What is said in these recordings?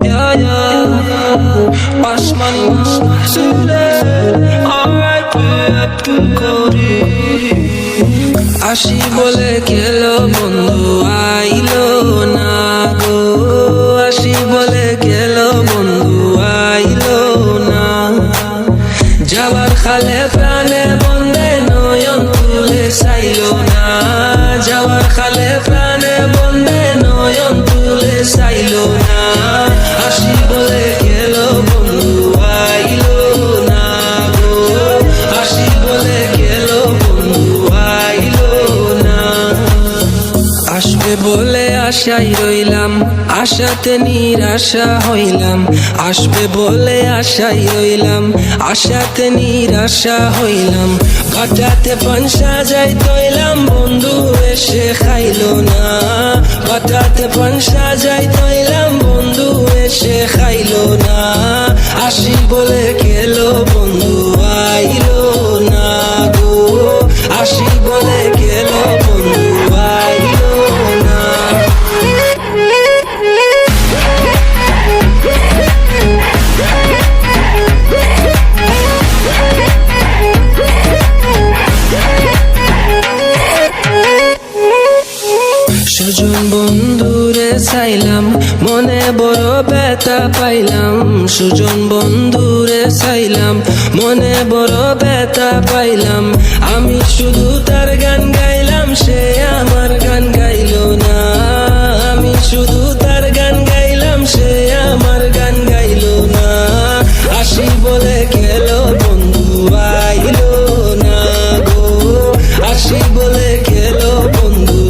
Yeah, yeah. Osmani söyle. Alright, একটু করি। আসি বলে গেলো বন্ধু আইলো না গো। আসি বলে গেলো বন্ধু আইলো না। যাওয়ার খালে প্রাণে বন্ধে নয়ন তুলে চাইলো না। যাওয়ার খালে প্রাণে বন্ধে নয়ন তুলে চাইলো না। আসি বলে গেলো বন্ধু আইলো না গো। আসি বলে গেলো বন্ধু আইলো না। আসবে বলে আশাই রইলাম, আশাতে নিরাশা হইলাম। আসবে বলে আশাই রইলাম, আশাতে নিরাশা হইলাম। বাটাতে পান সাজাই তৈলাম, বন্ধু এসে খাইলো না। বাটাতে পান সাজাই তৈলাম, বন্ধু এসে খাইলো না। আসি বলে গেলো বন্ধু আইলো না গো। আসি বলে গেলো বন্ধু আইলো না। সুজন বন্ধুরে চাইলাম, মনে বড় ব্যথা পাইলাম। সুজন বন্ধুরে চাইলাম, মনে বড় ব্যথা পাইলাম। আমি শুধু তার গান গাইলাম, সে আমার গান গাইলো না। আমি শুধু তার গান গাইলাম, সে আমার গান গাইলো না। আসি বলে গেলো বন্ধু আইলো না গো। আসি বলে গেলো বন্ধু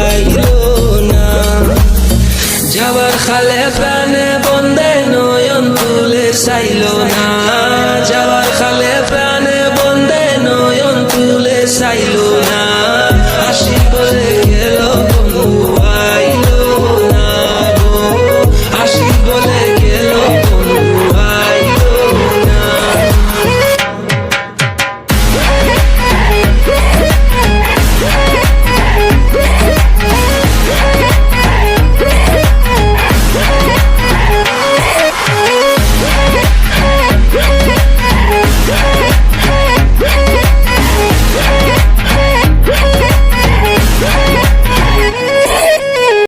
আইলো না। যাওয়ার খালে প্রাণে বন্ধে নয়ন তুলে চাইলো না। যাওয়ার খালে প্রাণে বন্ধে নয়ন তুলে চাইলো